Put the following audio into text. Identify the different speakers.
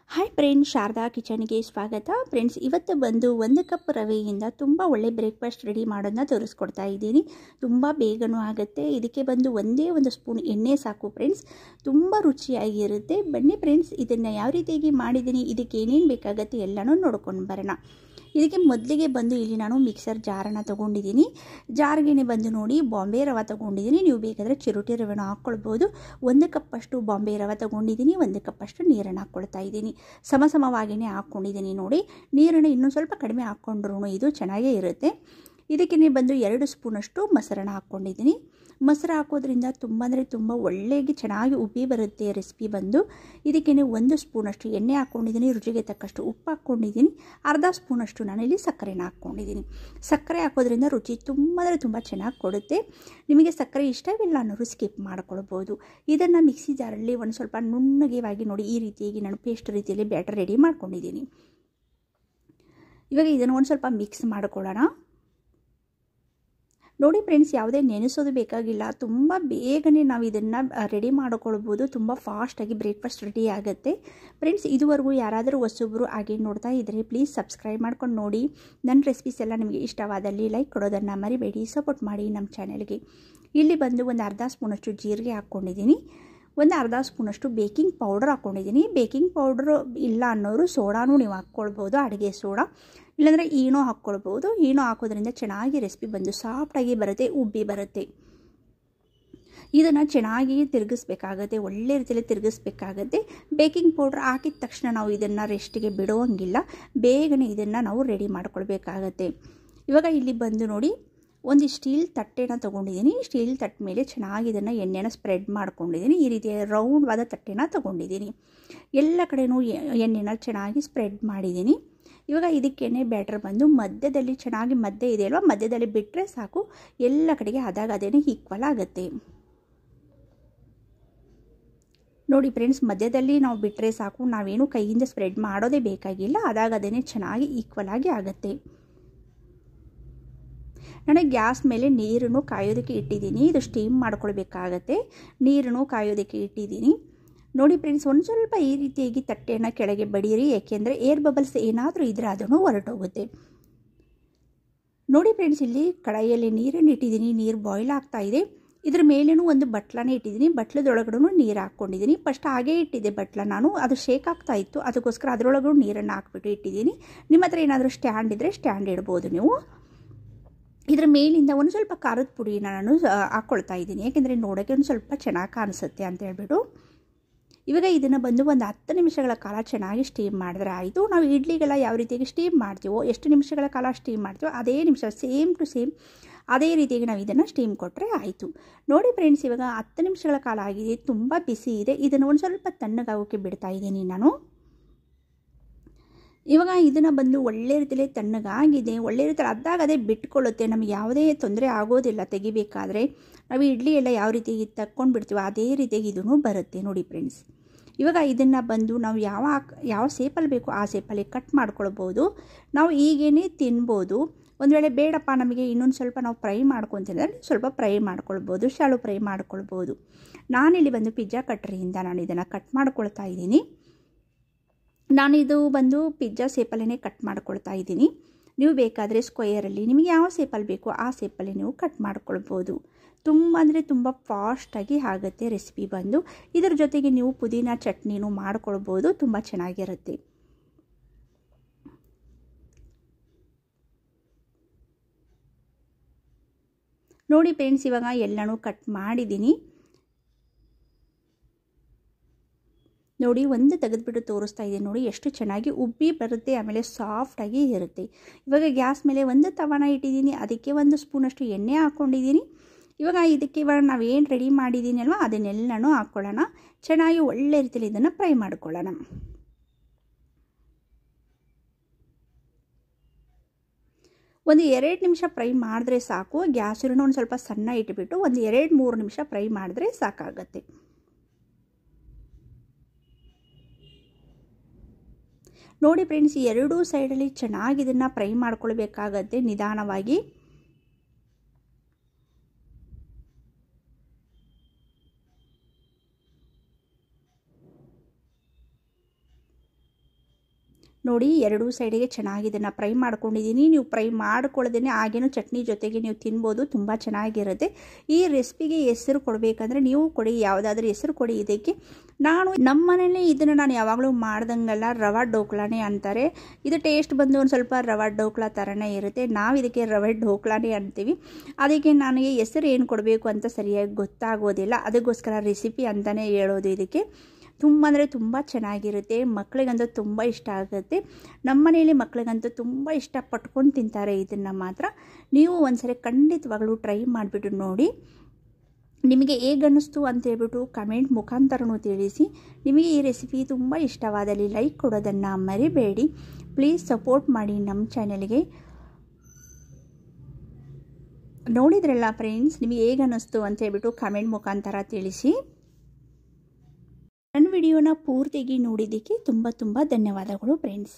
Speaker 1: Hi friends, Sharada ಕಿಚನ್ಗೆ ಸ್ವಾಗತ. Friends, ಇವತ್ತು ಬಂದು 1 ಕಪ್ ರವೆಯಿಂದ ತುಂಬ ಒಳ್ಳೆ ಬ್ರೇಕ್ಫಾಸ್ಟ್ ರೆಡಿ ಮಾಡೋದನ್ನ ತೋರಿಸ್ಕೊಡ್ತಾ ಇದ್ದೀನಿ. ತುಂಬ ಬೇಗನೂ ಆಗುತ್ತೆ. ಇದಕ್ಕೆ ಬಂದು ಒಂದೇ ಒಂದು ಸ್ಪೂನ್ ಎಣ್ಣೆ ಸಾಕು ಫ್ರೆಂಡ್ಸ್. ತುಂಬ ರುಚಿಯಾಗಿರುತ್ತೆ. ಬನ್ನಿ ಫ್ರೆಂಡ್ಸ್, ಇದನ್ನು ಯಾವ ರೀತಿಯಾಗಿ ಮಾಡಿದ್ದೀನಿ, ಇದಕ್ಕೆ ಏನೇನು ಬೇಕಾಗುತ್ತೆ ಎಲ್ಲನೂ ನೋಡ್ಕೊಂಡು ಬರೋಣ. ಇದಕ್ಕೆ ಮೊದಲಿಗೆ ಬಂದು ಇಲ್ಲಿ ನಾನು ಮಿಕ್ಸರ್ ಜಾರನ್ನು ತೊಗೊಂಡಿದ್ದೀನಿ. ಜಾರ್ಗೆ ಬಂದು ನೋಡಿ ಬಾಂಬೆ ರವೆ ತೊಗೊಂಡಿದ್ದೀನಿ. ನೀವು ಬೇಕಾದರೆ ಚಿರೋಟಿ ರವೆನ ಹಾಕ್ಕೊಳ್ಬೋದು. 1 ಕಪ್ಪಷ್ಟು ಬಾಂಬೆ ರವೆ ತೊಗೊಂಡಿದ್ದೀನಿ. 1 ಕಪ್ಪಷ್ಟು ನೀರನ್ನು ಹಾಕ್ಕೊಳ್ತಾ ಇದ್ದೀನಿ. ಸಮವಾಗಿಯೇ ಹಾಕ್ಕೊಂಡಿದ್ದೀನಿ ನೋಡಿ. ನೀರನ್ನು ಇನ್ನೂ ಸ್ವಲ್ಪ ಕಡಿಮೆ ಹಾಕ್ಕೊಂಡ್ರೂ ಇದು ಚೆನ್ನಾಗೇ ಇರುತ್ತೆ. ಇದಕ್ಕೆ ಬಂದು 2 ಸ್ಪೂನಷ್ಟು ಮೊಸರನ್ನ ಹಾಕ್ಕೊಂಡಿದ್ದೀನಿ. ಮೊಸರು ಹಾಕೋದ್ರಿಂದ ತುಂಬ ಒಳ್ಳೆಗೆ ಚೆನ್ನಾಗಿ ಉಬ್ಬಿ ಬರುತ್ತೆ ರೆಸಿಪಿ ಬಂದು. ಇದಕ್ಕೆ 1 ಸ್ಪೂನಷ್ಟು ಎಣ್ಣೆ ಹಾಕ್ಕೊಂಡಿದ್ದೀನಿ. ರುಚಿಗೆ ತಕ್ಕಷ್ಟು ಉಪ್ಪು ಹಾಕ್ಕೊಂಡಿದ್ದೀನಿ. ಅರ್ಧ ಸ್ಪೂನಷ್ಟು ನಾನಿಲ್ಲಿ ಸಕ್ಕರೆನ ಹಾಕ್ಕೊಂಡಿದ್ದೀನಿ. ಸಕ್ಕರೆ ಹಾಕೋದ್ರಿಂದ ರುಚಿ ತುಂಬ ಚೆನ್ನಾಗಿ ಕೊಡುತ್ತೆ. ನಿಮಗೆ ಸಕ್ಕರೆ ಇಷ್ಟವಿಲ್ಲ ಅನ್ನೋರು ಸ್ಕಿಪ್ ಮಾಡ್ಕೊಳ್ಬೋದು. ಇದನ್ನು ಮಿಕ್ಸಿ ಜಾರಲ್ಲಿ ಒಂದು ಸ್ವಲ್ಪ ನುಣ್ಣಗೆವಾಗಿ ನೋಡಿ ಈ ರೀತಿಯಾಗಿ ನಾನು ಪೇಸ್ಟ್ ರೀತಿಯಲ್ಲಿ ಬ್ಯಾಟರ್ ರೆಡಿ ಮಾಡ್ಕೊಂಡಿದ್ದೀನಿ. ಇವಾಗ ಇದನ್ನು ಒಂದು ಸ್ವಲ್ಪ ಮಿಕ್ಸ್ ಮಾಡ್ಕೊಳ್ಳೋಣ. ನೋಡಿ ಫ್ರೆಂಡ್ಸ್, ಯಾವುದೇ ನೆನೆಸೋದು ಬೇಕಾಗಿಲ್ಲ. ತುಂಬ ಬೇಗನೆ ನಾವು ಇದನ್ನು ರೆಡಿ ಮಾಡ್ಕೊಳ್ಬೋದು. ತುಂಬ ಫಾಸ್ಟಾಗಿ ಬ್ರೇಕ್ಫಾಸ್ಟ್ ರೆಡಿ ಆಗುತ್ತೆ. ಫ್ರೆಂಡ್ಸ್, ಇದುವರೆಗೂ ಯಾರಾದರೂ ಹೊಸಬ್ರು ಹಾಗೆ ನೋಡ್ತಾ ಇದ್ದರೆ ಪ್ಲೀಸ್ ಸಬ್ಸ್ಕ್ರೈಬ್ ಮಾಡ್ಕೊಂಡು ನೋಡಿ. ನನ್ನ ರೆಸಿಪೀಸ್ ಎಲ್ಲ ನಿಮಗೆ ಇಷ್ಟವಾದಲ್ಲಿ ಲೈಕ್ ಕೊಡೋದನ್ನು ಮರಿಬೇಡಿ. ಸಪೋರ್ಟ್ ಮಾಡಿ ನಮ್ಮ ಚಾನೆಲ್ಗೆ. ಇಲ್ಲಿ ಬಂದು ಒಂದು ಅರ್ಧ ಸ್ಪೂನಷ್ಟು ಜೀರಿಗೆ ಹಾಕ್ಕೊಂಡಿದ್ದೀನಿ. ಒಂದು ಅರ್ಧ ಸ್ಪೂನಷ್ಟು ಬೇಕಿಂಗ್ ಪೌಡರ್ ಹಾಕ್ಕೊಂಡಿದ್ದೀನಿ. ಬೇಕಿಂಗ್ ಪೌಡ್ರು ಇಲ್ಲ ಅನ್ನೋರು ಸೋಡಾನು ನೀವು ಹಾಕ್ಕೊಳ್ಬೋದು, ಅಡುಗೆ ಸೋಡಾ. ಇಲ್ಲಾಂದರೆ ಈನೋ ಹಾಕ್ಕೊಳ್ಬೋದು. ಈನೋ ಹಾಕೋದ್ರಿಂದ ಚೆನ್ನಾಗಿ ರೆಸಿಪಿ ಬಂದು ಸಾಫ್ಟಾಗಿ ಬರುತ್ತೆ, ಉಬ್ಬಿ ಬರುತ್ತೆ. ಇದನ್ನು ಚೆನ್ನಾಗಿ ತಿರುಗಿಸ್ಬೇಕಾಗತ್ತೆ, ಒಳ್ಳೆ ರೀತಿಯಲ್ಲಿ ತಿರುಗಿಸ್ಬೇಕಾಗತ್ತೆ. ಬೇಕಿಂಗ್ ಪೌಡ್ರ್ ಹಾಕಿದ ತಕ್ಷಣ ನಾವು ಇದನ್ನು ರೆಸ್ಟಿಗೆ ಬಿಡೋಂಗಿಲ್ಲ. ಬೇಗನೆ ಇದನ್ನು ನಾವು ರೆಡಿ ಮಾಡ್ಕೊಳ್ಬೇಕಾಗತ್ತೆ. ಇವಾಗ ಇಲ್ಲಿ ಬಂದು ನೋಡಿ ಒಂದು ಸ್ಟೀಲ್ ತಟ್ಟೆನ ತೊಗೊಂಡಿದ್ದೀನಿ. ಸ್ಟೀಲ್ ತಟ್ಟೆ ಮೇಲೆ ಚೆನ್ನಾಗಿ ಇದನ್ನು ಎಣ್ಣೆನ ಸ್ಪ್ರೆಡ್ ಮಾಡ್ಕೊಂಡಿದ್ದೀನಿ. ಈ ರೀತಿಯ ರೌಂಡ್ವಾದ ತಟ್ಟೆನ ತೊಗೊಂಡಿದ್ದೀನಿ. ಎಲ್ಲ ಕಡೆಯೂ ಎಣ್ಣೆನ ಚೆನ್ನಾಗಿ ಸ್ಪ್ರೆಡ್ ಮಾಡಿದ್ದೀನಿ. ಇವಾಗ ಇದಕ್ಕೇನೆ ಬ್ಯಾಟರ್ ಬಂದು ಮಧ್ಯದಲ್ಲಿ ಚೆನ್ನಾಗಿ ಮಧ್ಯ ಇದೆ ಅಲ್ವಾ, ಮಧ್ಯದಲ್ಲಿ ಬಿಟ್ಟರೆ ಸಾಕು. ಎಲ್ಲ ಕಡೆಗೆ ಅದೇನೇ ಈಕ್ವಲ್ ಆಗುತ್ತೆ ನೋಡಿ ಫ್ರೆಂಡ್ಸ್. ಮಧ್ಯದಲ್ಲಿ ನಾವು ಬಿಟ್ಟರೆ ಸಾಕು, ನಾವೇನು ಕೈಯಿಂದ ಸ್ಪ್ರೆಡ್ ಮಾಡೋದೇ ಬೇಕಾಗಿಲ್ಲ. ಅದೇನೇ ಚೆನ್ನಾಗಿ ಈಕ್ವಲ್ ಆಗಿ ಆಗುತ್ತೆ. ನಾನು ಗ್ಯಾಸ್ ಮೇಲೆ ನೀರನ್ನು ಕಾಯೋದಕ್ಕೆ ಇಟ್ಟಿದ್ದೀನಿ. ಇದು ಸ್ಟೀಮ್ ಮಾಡ್ಕೊಳ್ಬೇಕಾಗತ್ತೆ. ನೀರನ್ನು ಕಾಯೋದಕ್ಕೆ ಇಟ್ಟಿದ್ದೀನಿ ನೋಡಿ ಫ್ರೆಂಡ್ಸ್. ಒಂದು ಸ್ವಲ್ಪ ಈ ರೀತಿಯಾಗಿ ತಟ್ಟೆಯನ್ನು ಕೆಳಗೆ ಬಡೀರಿ, ಏಕೆಂದರೆ ಏರ್ ಬಬಲ್ಸ್ ಏನಾದರೂ ಇದ್ದರೆ ಅದನ್ನು ಹೊರಟೋಗುತ್ತೆ ನೋಡಿ ಫ್ರೆಂಡ್ಸ್. ಇಲ್ಲಿ ಕಡಾಯಿಯಲ್ಲಿ ನೀರನ್ನು ಇಟ್ಟಿದ್ದೀನಿ. ನೀರು ಬಾಯ್ಲ್ ಆಗ್ತಾ ಇದೆ. ಇದ್ರ ಮೇಲೇನೂ ಒಂದು ಬಟ್ಲನೇ ಇಟ್ಟಿದ್ದೀನಿ. ಬಟ್ಲದೊಳಗಡೆ ನೀರು ಹಾಕ್ಕೊಂಡಿದ್ದೀನಿ. ಫಸ್ಟ್ ಹಾಗೇ ಇಟ್ಟಿದ್ದೆ ಬಟ್ಲ ನಾನು, ಅದು ಶೇಕ್ ಆಗ್ತಾ ಇತ್ತು. ಅದಕ್ಕೋಸ್ಕರ ಅದರೊಳಗೂ ನೀರನ್ನು ಹಾಕ್ಬಿಟ್ಟು ಇಟ್ಟಿದ್ದೀನಿ. ನಿಮ್ಮ ಹತ್ರ ಏನಾದರೂ ಸ್ಟ್ಯಾಂಡ್ ಇದ್ದರೆ ಸ್ಟ್ಯಾಂಡ್ ಇಡ್ಬೋದು ನೀವು. ಇದರ ಮೇಲಿಂದ ಒಂದು ಸ್ವಲ್ಪ ಖಾರದ ಪುಡಿನ ನಾನು ಹಾಕ್ಕೊಳ್ತಾ ಇದ್ದೀನಿ, ಯಾಕೆಂದರೆ ನೋಡೋಕ್ಕೆ ಒಂದು ಸ್ವಲ್ಪ ಚೆನ್ನಾಗಿ ಕಾಣಿಸುತ್ತೆ ಅಂತ ಹೇಳ್ಬಿಟ್ಟು. ಇವಾಗ ಇದನ್ನು ಬಂದು ಒಂದು 10 ನಿಮಿಷಗಳ ಕಾಲ ಚೆನ್ನಾಗಿ ಸ್ಟೀಮ್ ಮಾಡಿದ್ರೆ ಆಯಿತು. ನಾವು ಇಡ್ಲಿಗೆಲ್ಲ ಯಾವ ರೀತಿಯಾಗಿ ಸ್ಟೀಮ್ ಮಾಡ್ತೀವೋ, ಎಷ್ಟು ನಿಮಿಷಗಳ ಕಾಲ ಸ್ಟೀಮ್ ಮಾಡ್ತೀವೋ ಅದೇ ನಿಮಿಷ ಸೇಮ್ ಟು ಸೇಮ್ ಅದೇ ರೀತಿಯಾಗಿ ನಾವು ಇದನ್ನು ಸ್ಟೀಮ್ ಕೊಟ್ಟರೆ ಆಯಿತು ನೋಡಿ ಫ್ರೆಂಡ್ಸ್. ಇವಾಗ 10 ನಿಮಿಷಗಳ ಕಾಲ ಆಗಿದೆ. ತುಂಬ ಬಿಸಿ ಇದೆ. ಇದನ್ನು ಒಂದು ಸ್ವಲ್ಪ ತಣ್ಣಗಾಗೋಕ್ಕೆ ಬಿಡ್ತಾ ಇದ್ದೀನಿ ನಾನು. ಇವಾಗ ಇದನ್ನು ಬಂದು ಒಳ್ಳೆ ರೀತಿಯಲ್ಲಿ ತಣ್ಣಗಾಗಿದೆ. ಒಳ್ಳೆ ರೀತಿಯಲ್ಲಿ ಅದೇ ಬಿಟ್ಕೊಳ್ಳುತ್ತೆ. ನಮಗೆ ಯಾವುದೇ ತೊಂದರೆ ಆಗೋದಿಲ್ಲ. ತೆಗಿಬೇಕಾದ್ರೆ ನಾವು ಇಡ್ಲಿ ಎಲ್ಲ ಯಾವ ರೀತಿಯಾಗಿ ತಕ್ಕೊಂಡು ಬಿಡ್ತೀವೋ ಅದೇ ರೀತಿಯಾಗಿ ಇದೂ ಬರುತ್ತೆ ನೋಡಿ ಫ್ರೆಂಡ್ಸ್. ಇವಾಗ ಇದನ್ನು ಬಂದು ನಾವು ಯಾವ ಶೇಪಲ್ಲಿ ಬೇಕೋ ಆ ಶೇಪಲ್ಲಿ ಕಟ್ ಮಾಡ್ಕೊಳ್ಬೋದು. ನಾವು ಈಗೇನೆ ತಿನ್ಬೋದು. ಒಂದು ವೇಳೆ ಬೇಡಪ್ಪ ನಮಗೆ ಇನ್ನೊಂದು ಸ್ವಲ್ಪ ನಾವು ಫ್ರೈ ಮಾಡ್ಕೊತಿದ್ರೆ ಸ್ವಲ್ಪ ಫ್ರೈ ಮಾಡ್ಕೊಳ್ಬೋದು, ಶಾಲು ಫ್ರೈ ಮಾಡ್ಕೊಳ್ಬೋದು. ನಾನಿಲ್ಲಿ ಬಂದು ಪಿಜ್ಜಾ ಕಟ್ರಿಯಿಂದ ನಾನು ಇದನ್ನು ಕಟ್ ಮಾಡ್ಕೊಳ್ತಾ ಇದ್ದೀನಿ. ನಾನಿದು ಬಂದು ಪಿಜ್ಜಾ ಶೇಪಲ್ಲೇ ಕಟ್ ಮಾಡ್ಕೊಳ್ತಾ ಇದ್ದೀನಿ. ನೀವು ಬೇಕಾದರೆ ಸ್ಕ್ವೇರಲ್ಲಿ ನಿಮಗೆ ಯಾವ ಶೇಪಲ್ಲಿ ಬೇಕೋ ಆ ಶೇಪಲ್ಲಿ ನೀವು ಕಟ್ ಮಾಡ್ಕೊಳ್ಬೋದು. ತುಂಬ ಫಾಸ್ಟಾಗಿ ಆಗುತ್ತೆ ರೆಸಿಪಿ ಬಂದು. ಇದರ ಜೊತೆಗೆ ನೀವು ಪುದೀನ ಚಟ್ನಿನೂ ಮಾಡ್ಕೊಳ್ಬೋದು. ತುಂಬ ಚೆನ್ನಾಗಿರುತ್ತೆ ನೋಡಿ ಫ್ರೆಂಡ್ಸ್. ಇವಾಗ ಎಲ್ಲನೂ ಕಟ್ ಮಾಡಿದ್ದೀನಿ ನೋಡಿ. ಒಂದು ತೆಗೆದುಬಿಟ್ಟು ತೋರಿಸ್ತಾ ಇದ್ದೀನಿ ನೋಡಿ, ಎಷ್ಟು ಚೆನ್ನಾಗಿ ಉಬ್ಬಿ ಬರುತ್ತೆ, ಆಮೇಲೆ ಸಾಫ್ಟಾಗಿ ಇರುತ್ತೆ. ಇವಾಗ ಗ್ಯಾಸ್ ಮೇಲೆ ಒಂದು ತವಾನ ಇಟ್ಟಿದ್ದೀನಿ. ಅದಕ್ಕೆ 1 ಸ್ಪೂನಷ್ಟು ಎಣ್ಣೆ ಹಾಕ್ಕೊಂಡಿದ್ದೀನಿ. ಇವಾಗ ನಾವೇನು ರೆಡಿ ಮಾಡಿದ್ದೀನಿ ಅಲ್ವಾ, ಅದನ್ನೆಲ್ಲನೂ ಹಾಕ್ಕೊಳ್ಳೋಣ. ಚೆನ್ನಾಗಿ ಒಳ್ಳೆ ರೀತಿಯಲ್ಲಿ ಇದನ್ನು ಫ್ರೈ ಮಾಡ್ಕೊಳ್ಳೋಣ. ಒಂದು 2 ನಿಮಿಷ ಫ್ರೈ ಮಾಡಿದ್ರೆ ಸಾಕು. ಗ್ಯಾಸನ್ನು ಒಂದು ಸ್ವಲ್ಪ ಸಣ್ಣ ಇಟ್ಬಿಟ್ಟು ಒಂದು 2-3 ನಿಮಿಷ ಫ್ರೈ ಮಾಡಿದ್ರೆ ಸಾಕಾಗತ್ತೆ ನೋಡಿ ಫ್ರೆಂಡ್ಸ್. ಎರಡೂ ಸೈಡಲ್ಲಿ ಚೆನ್ನಾಗಿ ಇದನ್ನು ಫ್ರೈ ಮಾಡ್ಕೊಳ್ಬೇಕಾಗತ್ತೆ ನಿಧಾನವಾಗಿ. ನೋಡಿ ಎರಡೂ ಸೈಡಿಗೆ ಚೆನ್ನಾಗಿ ಇದನ್ನು ಫ್ರೈ ಮಾಡ್ಕೊಂಡಿದ್ದೀನಿ. ನೀವು ಫ್ರೈ ಮಾಡ್ಕೊಳ್ಳೋದೇ ಹಾಗೇನೂ ಚಟ್ನಿ ಜೊತೆಗೆ ನೀವು ತಿನ್ಬೋದು, ತುಂಬ ಚೆನ್ನಾಗಿರುತ್ತೆ. ಈ ರೆಸಿಪಿಗೆ ಹೆಸರು ಕೊಡಬೇಕಂದ್ರೆ ನೀವು ಕೊಡಿ, ಯಾವುದಾದ್ರೂ ಹೆಸರು ಕೊಡಿ ಇದಕ್ಕೆ. ನಮ್ಮ ಮನೇಲಿ ಇದನ್ನು ನಾನು ಯಾವಾಗಲೂ ಮಾಡ್ದಂಗಲ್ಲ, ರವಾ ಡೋಕ್ಲಾನೇ ಅಂತಾರೆ. ಇದು ಟೇಸ್ಟ್ ಬಂದು ಒಂದು ಸ್ವಲ್ಪ ರವಾ ಡೋಕ್ಲಾ ಥರನೇ ಇರುತ್ತೆ. ನಾವು ಇದಕ್ಕೆ ರವೆ ಡೋಕ್ಲಾನೇ ಅಂತೀವಿ. ಅದಕ್ಕೆ ನನಗೆ ಹೆಸರು ಏನು ಕೊಡಬೇಕು ಅಂತ ಸರಿಯಾಗಿ ಗೊತ್ತಾಗೋದಿಲ್ಲ, ಅದಕ್ಕೋಸ್ಕರ ರೆಸಿಪಿ ಅಂತಲೇ ಹೇಳೋದು. ಇದಕ್ಕೆ ತುಂಬ ಅಂದರೆ ತುಂಬ ಚೆನ್ನಾಗಿರುತ್ತೆ, ಮಕ್ಕಳಿಗಂತೂ ತುಂಬ ಇಷ್ಟ ಆಗುತ್ತೆ. ನಮ್ಮ ಮನೆಯಲ್ಲಿ ಮಕ್ಕಳಿಗಂತೂ ತುಂಬ ಇಷ್ಟಪಟ್ಕೊಂಡು ತಿಂತಾರೆ ಇದನ್ನು ಮಾತ್ರ. ನೀವು ಒಂದ್ಸರಿ ಖಂಡಿತವಾಗ್ಲೂ ಟ್ರೈ ಮಾಡಿಬಿಟ್ಟು ನೋಡಿ, ನಿಮಗೆ ಹೇಗೆ ಅನ್ನಿಸ್ತು ಅಂತ ಹೇಳ್ಬಿಟ್ಟು ಕಮೆಂಟ್ ಮುಖಾಂತರನೂ ತಿಳಿಸಿ. ನಿಮಗೆ ಈ ರೆಸಿಪಿ ತುಂಬ ಇಷ್ಟವಾದಲ್ಲಿ ಲೈಕ್ ಕೊಡೋದನ್ನು ಮರಿಬೇಡಿ. ಪ್ಲೀಸ್ ಸಪೋರ್ಟ್ ಮಾಡಿ ನಮ್ಮ ಚಾನೆಲ್ಗೆ. ನೋಡಿದ್ರಲ್ಲ ಫ್ರೆಂಡ್ಸ್, ನಿಮಗೆ ಹೇಗೆ ಅನ್ನಿಸ್ತು ಅಂತ ಹೇಳ್ಬಿಟ್ಟು ಕಮೆಂಟ್ ಮುಖಾಂತರ ತಿಳಿಸಿ. ನನ್ನ ವಿಡಿಯೋನ ಪೂರ್ತಿಯಾಗಿ ನೋಡಿದ್ದಕ್ಕೆ ತುಂಬ ಧನ್ಯವಾದಗಳು ಫ್ರೆಂಡ್ಸ್.